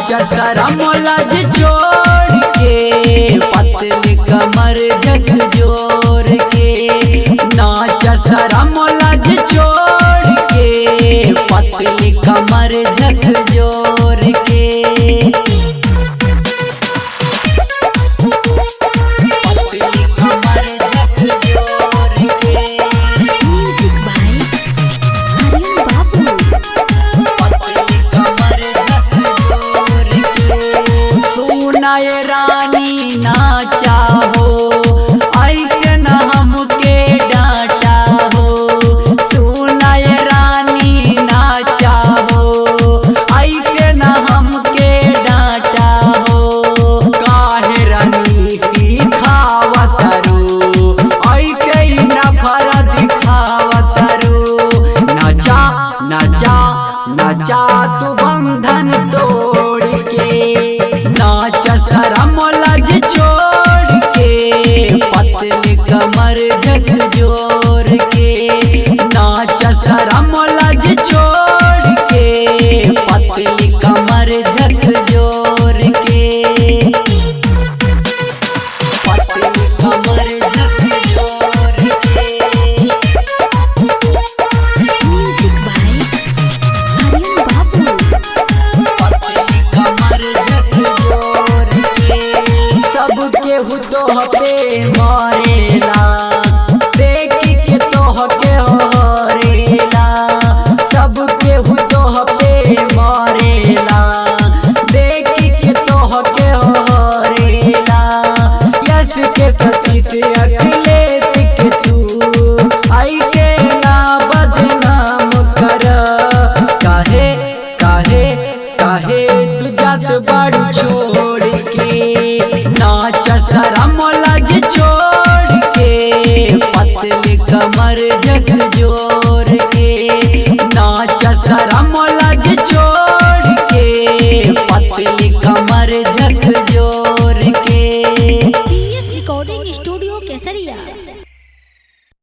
शरम लज जोड़ के पतली कमर झकझोर के, नाच शरम लज जोड़ के पतली कमर झकझोर के, पतली कमर झकझोर के। म्यूजिक बाय आर्यन बाबू। पतली कमर झकझोर के, सुनाए रानी ना चाहो ऐसे न हमके डांटा हो, सुनाए रानी ना चाहो ऐसे न हमके डांटा हो, काहे रानी सिखावत रू ऐसे ही नफर दिखावत रू, नाचा नाचा नाचा तू बंधन तोड़ के, नाच शरम लज छोड़ के पतली कमर झकझोर के, नाच शरम लज छोड़ के पतली कमर झकझोर के, पतली कमर झकझोर के। म्यूजिक बाय आर्यन बाबू। पतली कमर झकझोर के, सबके हुतो पे मरेला देख के तोहके हरेला, सबके हुतो पे मरेला देख के तोहके हरेला, यस के प्रति से अखिलेश के तू आई के ना बदनाम कर, काहे काहे काहे तू जात बाड़ू छोड़ के, नाच शरम लज छोड़ के पतली कमर झकझोर के, नाच शरम लज छोड़ के पतली कमर झकझोर के। पीएस रिकॉर्डिंग स्टूडियो केसरिया।